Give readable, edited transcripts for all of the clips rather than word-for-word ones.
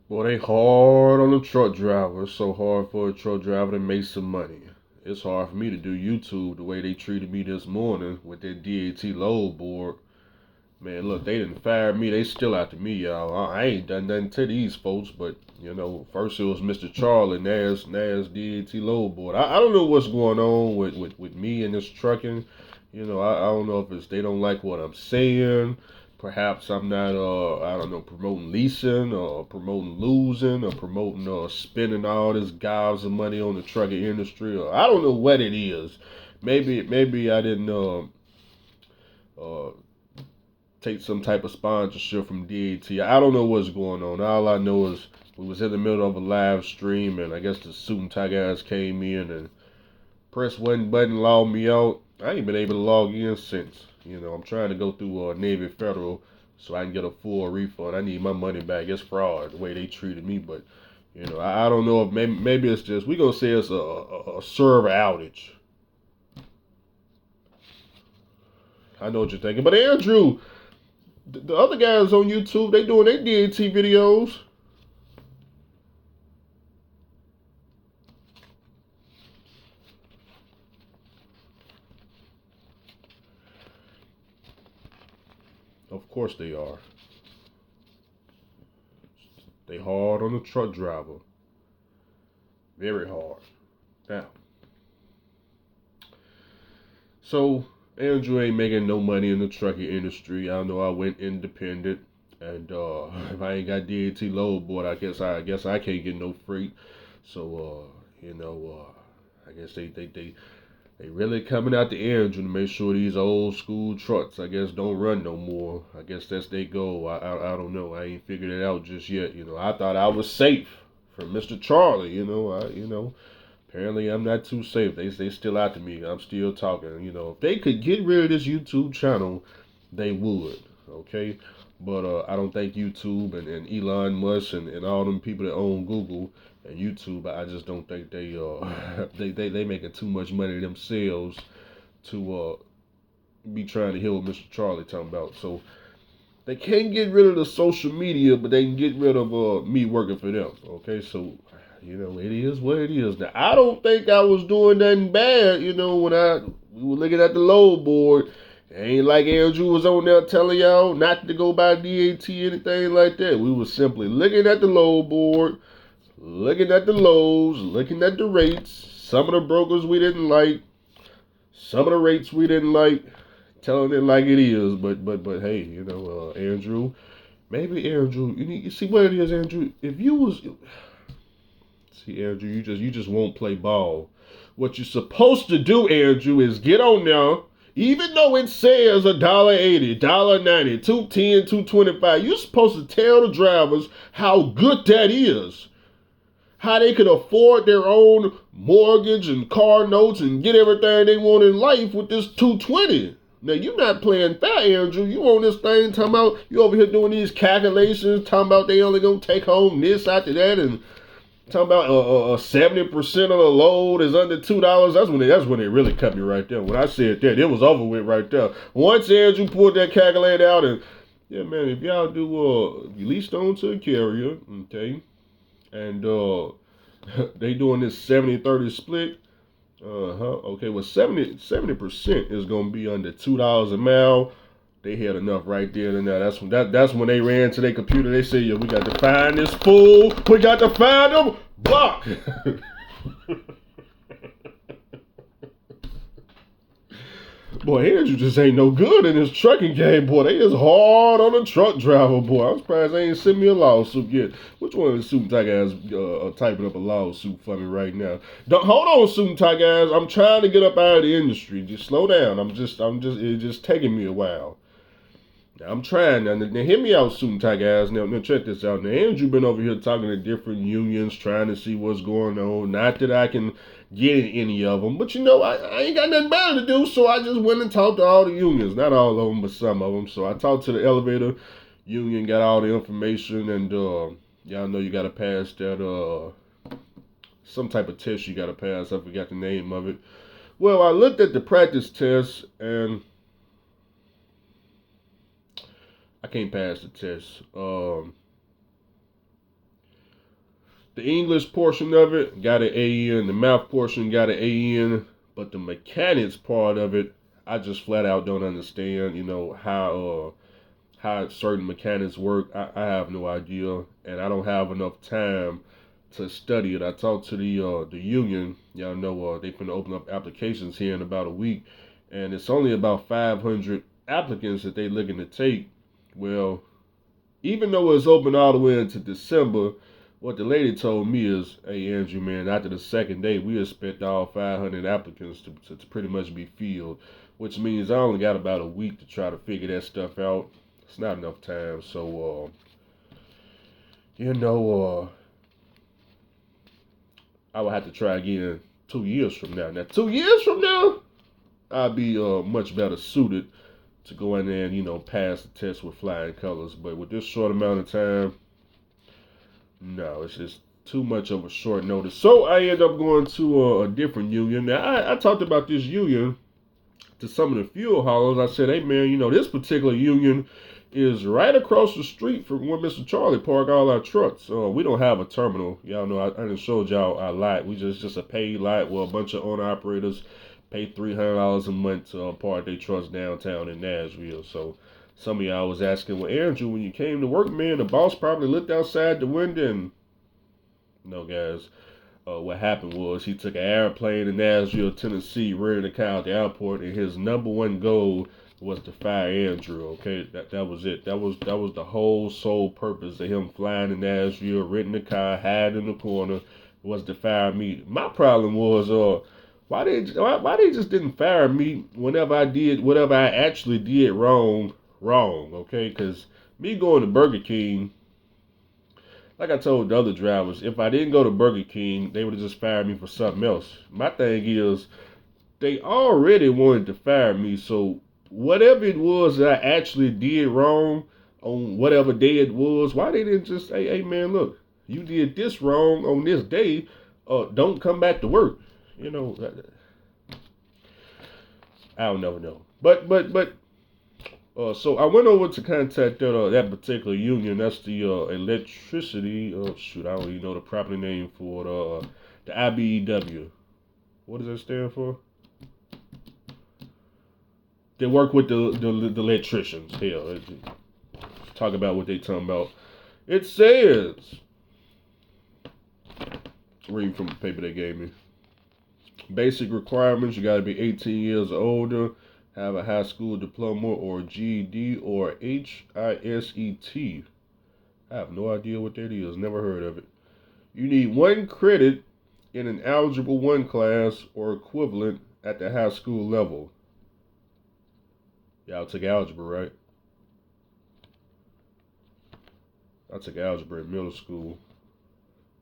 Boy, they hard on the truck driver. It's so hard for a truck driver to make some money. It's hard for me to do YouTube the way they treated me this morning with that DAT load board. Man, look, they didn't fire me. They still after me, y'all. I ain't done nothing to these folks, but first it was Mr. Charlie, Nas DAT load board. I don't know what's going on with me and this trucking. I don't know if it's they don't like what I'm saying. Perhaps I'm not I don't know, promoting leasing or promoting losing or promoting spending all this gobs of money on the trucking industry, or I don't know what it is. Maybe I didn't uh take some type of sponsorship from DAT. I don't know what's going on. All I know is we was in the middle of a live stream, and I guess the suit and tie guys came in and pressed one button, logged me out. I ain't been able to log in since. I'm trying to go through Navy Federal so I can get a full refund. I need my money back. It's fraud the way they treated me, but I don't know if maybe it's just we gonna say it's a server outage. I know what you're thinking, but Andrew, the other guys on YouTube, they doing their DAT videos. Of course they are. They hard on the truck driver. Very hard. Now, so Andrew ain't making no money in the trucking industry. I know I went independent, and if I ain't got DAT load board, I guess I can't get no freight. So I guess they really coming out the Andrew to make sure these old school trucks, I guess, don't run no more. I guess that's their goal. I don't know. I ain't figured it out just yet. I thought I was safe from Mr. Charlie. Apparently I'm not too safe. They still after me. I'm still talking. If they could get rid of this YouTube channel, they would. Okay. But I don't think YouTube and Elon Musk and all them people that own Google and YouTube, I just don't think they making too much money themselves to be trying to hear what Mr. Charlie talking about. So they can't get rid of the social media, but they can get rid of me working for them. Okay, so it is what it is. Now I don't think I was doing nothing bad. When we were looking at the load board, it ain't like Andrew was on there telling y'all not to go buy DAT anything like that. We were simply looking at the load board, looking at the lows, looking at the rates. Some of the brokers we didn't like, some of the rates we didn't like, telling it like it is. But hey, Andrew, maybe Andrew, you see what it is, Andrew. If you was see Andrew, you just won't play ball. What you're supposed to do, Andrew, is get on there. Even though it says $1.80, $1.90, $2.10, $2.25, you're supposed to tell the drivers how good that is. How they could afford their own mortgage and car notes and get everything they want in life with this 220. Now you're not playing fair, Andrew. You on this thing talking about you over here doing these calculations, talking about they only gonna take home this after that, and talking about 70% of the load is under $2. That's when it really cut me right there. When I said that, it was over with right there. Once Andrew pulled that calculator out, and yeah, man, if y'all do you leased on to a carrier, okay, and they doing this 70-30 split. Okay, well 70% is gonna be under $2 a mile. They had enough right there and now. That's when they ran to their computer. They said, "Yeah, we got to find this fool. We got to find him." Block. Boy, Andrew just ain't no good in this trucking game, boy. They is hard on the truck driver, boy. I'm surprised they ain't sent me a lawsuit yet. Which one of the suit and tie guys typing up a lawsuit for me right now? Don't hold on, suit and tie guys. I'm trying to get up out of the industry. Just slow down. It's just taking me a while. Now, I'm trying now. Now, hear me out, suit and tie guys. Now, check this out. Now, Andrew been over here talking to different unions, trying to see what's going on. Not that I can get in any of them, but I ain't got nothing better to do, so I just went and talked to all the unions. Not all of them, but some of them. So I talked to the elevator union, got all the information, and y'all know you got to pass that some type of test you got to pass. I forgot the name of it. Well, I looked at the practice test and I can't pass the test. The English portion of it got an A in. The math portion got an A in. But the mechanics part of it, I just flat out don't understand. How certain mechanics work. I have no idea, and I don't have enough time to study it. I talked to the union. Y'all know they finna open up applications here in about a week, and it's only about 500 applicants that they looking to take. Well, even though it's open all the way into December, what the lady told me is, hey Andrew, man, after the second day, we expect all 500 applicants to pretty much be filled, which means I only got about a week to try to figure that stuff out. It's not enough time, so you know, I will have to try again 2 years from now. Now, 2 years from now, I'll be much better suited to go in there and pass the test with flying colors. But with this short amount of time, no, it's just too much of a short notice. So I end up going to a different union. Now I talked about this union to some of the fuel haulers. I said, hey man, this particular union is right across the street from where Mr. Charlie park all our trucks. We don't have a terminal. Y'all know I done showed y'all our lot. We just a paid lot where a bunch of owner operators pay $300 a month to park their trucks downtown in Nashville. So some of y'all was asking, well, Andrew, when you came to work, man, the boss probably looked outside the window and no, guys. What happened was he took an airplane to Nashville, Tennessee, rented a car at the airport, and his number one goal was to fire Andrew. Okay, that was it. That was the whole sole purpose of him flying to Nashville, renting a car, hiding in the corner, was to fire me. My problem was why they just didn't fire me whenever I did whatever I actually did wrong. Okay, because me going to Burger King. Like I told the other drivers, if I didn't go to Burger King, they would have just fired me for something else. My thing is, they already wanted to fire me, so whatever it was that I actually did wrong on whatever day it was, why they didn't just say, hey man, look, you did this wrong on this day, don't come back to work. I'll never know. But so I went over to contact that particular union. That's the electricity. Oh shoot, I don't even know the proper name for it. The IBEW. What does that stand for? They work with the electricians. Hell, talk about what they talking about. It says, reading from the paper they gave me. Basic requirements: you got to be 18 years or older. Have a high school diploma or GED or HISET. I have no idea what that is. Never heard of it. You need 1 credit in an Algebra 1 class or equivalent at the high school level. Y'all took algebra, right? I took algebra in middle school.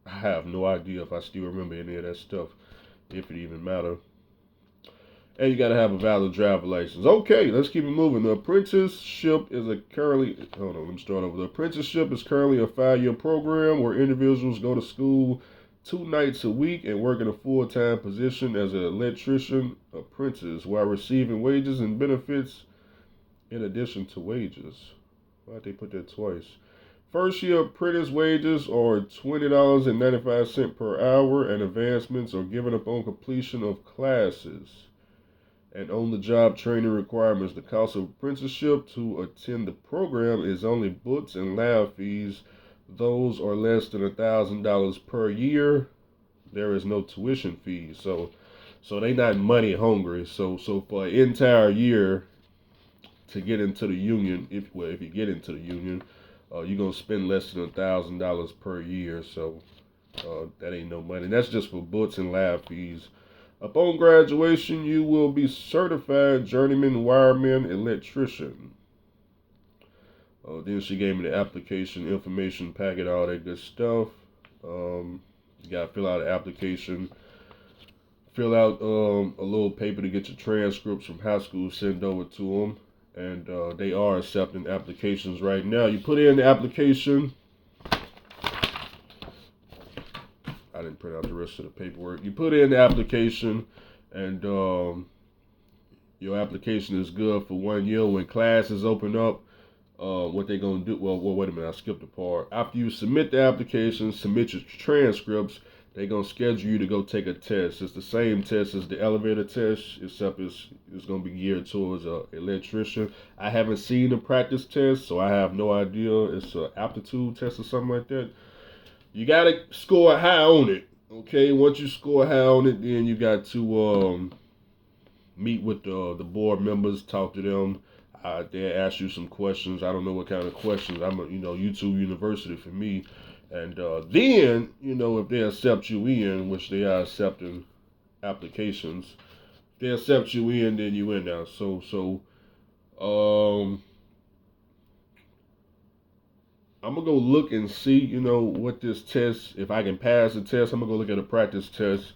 I have no idea if I still remember any of that stuff, if it even matters. And you gotta have a valid driver license. Okay, let's keep it moving. The apprenticeship is let me start over. The apprenticeship is currently a 5-year program where individuals go to school 2 nights a week and work in a full-time position as an electrician apprentice while receiving wages and benefits in addition to wages. Why'd they put that twice? First year apprentice wages are $20.95 per hour, and advancements are given upon completion of classes. And on-the-job training requirements. The cost of apprenticeship to attend the program is only books and lab fees. Those are less than $1,000 per year. There is no tuition fees. So they not money hungry. So for an entire year to get into the union, if you get into the union, you're gonna spend less than $1,000 per year. So that ain't no money. And that's just for books and lab fees. Upon graduation, you will be certified journeyman wireman electrician. Then she gave me the application information packet, all that good stuff. You gotta fill out an application. Fill out a little paper to get your transcripts from high school sent over to them. And they are accepting applications right now. You put in the application. I didn't print out the rest of the paperwork. You put in the application, and your application is good for 1 year. When classes open up, What they're gonna do? Well, wait a minute. I skipped a part. After you submit the application, submit your transcripts. They're gonna schedule you to go take a test. It's the same test as the elevator test, except it's gonna be geared towards a electrician. I haven't seen the practice test, so I have no idea. It's an aptitude test or something like that. You gotta score high on it. Okay, once you score high on it, then you got to meet with the board members, talk to them. They ask you some questions. I don't know what kind of questions. I'm a YouTube University for me, and then if they accept you in, which they are accepting applications, if they accept you in, then you in now. Um, I'm gonna go look and see what this test. If I can pass the test, I'm gonna go look at a practice test.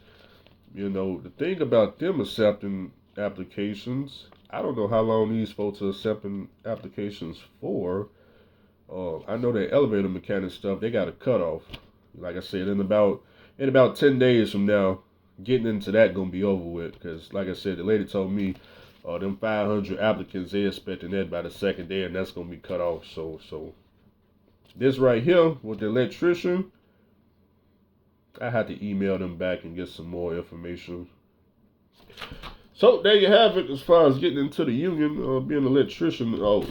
The thing about them accepting applications, I don't know how long these folks are accepting applications for. I know that elevator mechanic stuff, they got a cutoff. Like I said, in about 10 days from now, getting into that gonna be over with. Because like I said, the lady told me, them 500 applicants, they expecting that by the second day, and that's gonna be cut off. So this right here with the electrician, I had to email them back and get some more information. So there you have it. As far as getting into the union, being an electrician. Oh,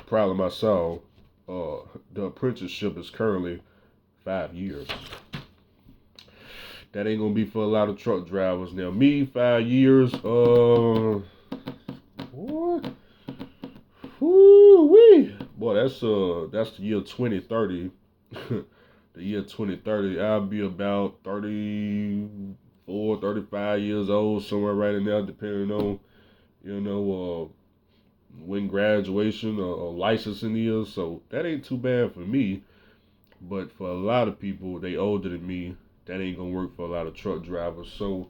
problem I saw. The apprenticeship is currently 5 years. That ain't gonna be for a lot of truck drivers. Now, me, 5 years. What? Woo-wee. Boy, that's the year 2030. The year 2030, I'll be about 34, 35 years old, somewhere right in there, depending on, when graduation or licensing is. So that ain't too bad for me. But for a lot of people, they older than me, that ain't gonna work for a lot of truck drivers. So,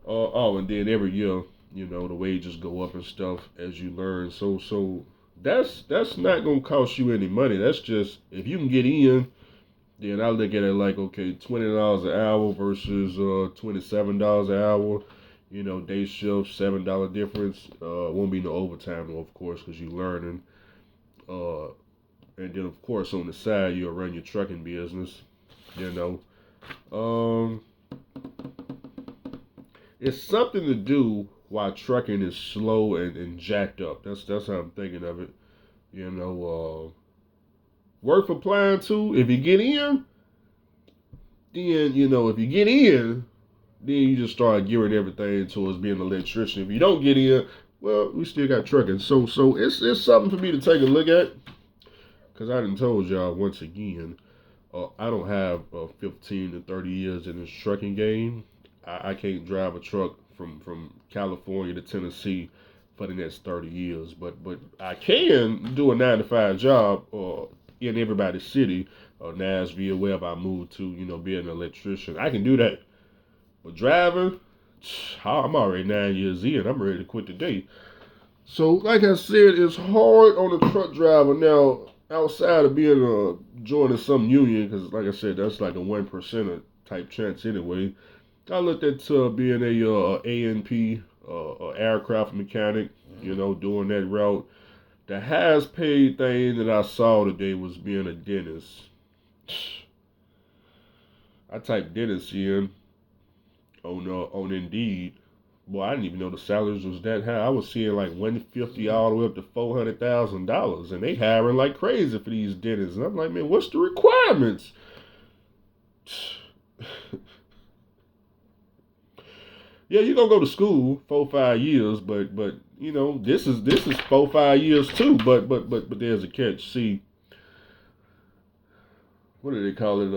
and then every year, the wages go up and stuff as you learn. So that's not gonna cost you any money. That's just if you can get in. Then I look at it like, okay, $20 an hour versus $27 an hour. Day shift, $7 difference. Won't be no overtime though, of course, because you're learning. Uh, and then of course on the side you'll run your trucking business. You know, um, it's something to do while trucking is slow and jacked up. That's how I'm thinking of it. Worth applying to if you get in. Then if you get in, then you just start gearing everything towards being an electrician. If you don't get in, well, we still got trucking. So it's something for me to take a look at. Cause I done told y'all once again, I don't have 15 to 30 years in this trucking game. I can't drive a truck from California to Tennessee for the next 30 years. But I can do a 9 to 5 job in everybody's city, Nashville, wherever I move to. Being an electrician, I can do that. But driving, I'm already 9 years in. I'm ready to quit today. So, like I said, it's hard on a truck driver now. Outside of being joining some union, because like I said, that's like a 1% type chance anyway. I looked at being a A&P, aircraft mechanic. Doing that route. The highest paid thing that I saw today was being a dentist. I typed dentist in on Indeed. Boy, I didn't even know the salaries was that high. I was seeing like 150 all the way up to $400,000, and they hiring like crazy for these dentists. And I'm like, man, what's the requirements? Yeah, you're gonna go to school 4 5 years, but this is 4 5 years too. But there's a catch. See, what do they call it?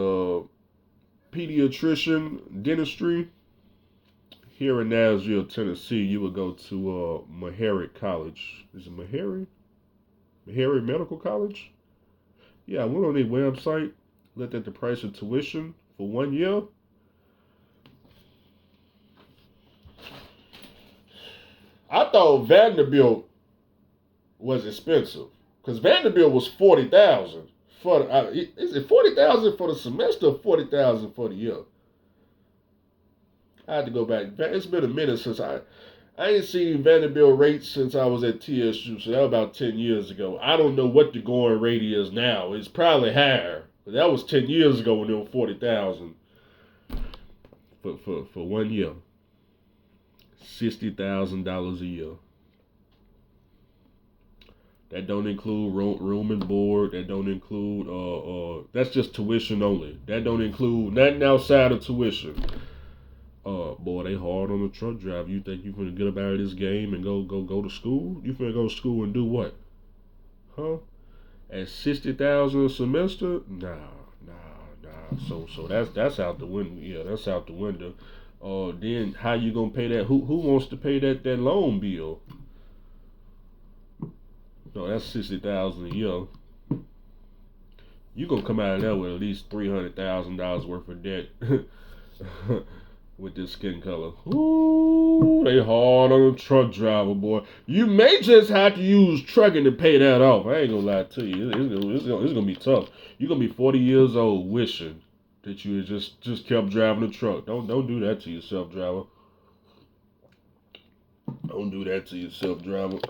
Pediatrician dentistry. Here in Nashville, Tennessee, you would go to Meharry College. Is it Meharry? Meharry Medical College? Yeah, I went on their website, looked at the price of tuition for 1 year. I thought Vanderbilt was expensive because Vanderbilt was 40,000 for. Is it 40,000 for the semester or 40,000 for the year? I had to go back. It's been a minute since I I ain't seen Vanderbilt rates since I was at TSU, so that was about 10 years ago. I don't know what the going rate is now. It's probably higher. But that was 10 years ago when they were 40,000 for 1 year. $60,000 a year. That don't include room and board. That don't include that's just tuition only. That don't include nothing outside of tuition. Boy, they hard on the truck driver. You think you finna get up out of this game and go to school? You finna go to school and do what? Huh? At 60,000 a semester? Nah. So that's out the window. Yeah, that's out the window. Then how you gonna pay that? Who wants to pay that loan bill? No, that's 60,000 a year. You gonna come out of there with at least $300,000 worth of debt with this skin color. Ooh, they hard on a truck driver, boy. You may just have to use trucking to pay that off. I ain't gonna lie to you. It's gonna be tough. You're gonna be 40 years old wishing that you had just kept driving the truck. Don't do that to yourself, driver. Don't do that to yourself, driver.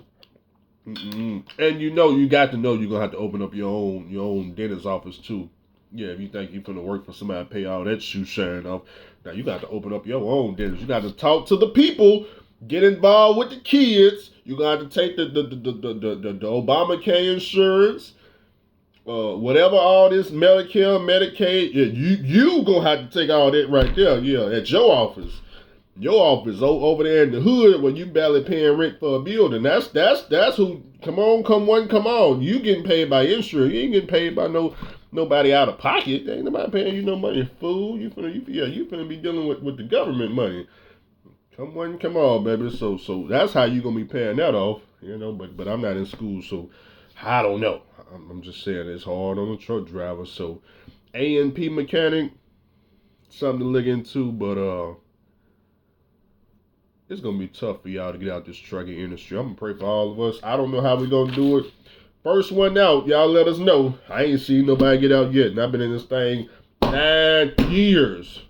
Mm-mm. And you got to know you're gonna have to open up your own dentist office too. Yeah, if you think you're gonna work for somebody to pay all that shoe shine off, now you got to open up your own dentist. You got to talk to the people, get involved with the kids. You got to take the Obamacare insurance, whatever all this Medicare, Medicaid. Yeah, you gonna have to take all that right there. Yeah, at your office. Your office over there in the hood when you barely paying rent for a building. That's who. Come on, come one, come on. You getting paid by insurance. You ain't getting paid by nobody out of pocket. Ain't nobody paying you no money. Fool. You finna be dealing with the government money. Come one, come on, baby. So that's how you gonna be paying that off. But I'm not in school, so I don't know. I'm just saying it's hard on the truck driver. So A&P mechanic, something to look into, but it's gonna be tough for y'all to get out this trucking industry. I'm gonna pray for all of us. I don't know how we gonna do it. First one out, y'all let us know. I ain't seen nobody get out yet, and I've been in this thing 9 years.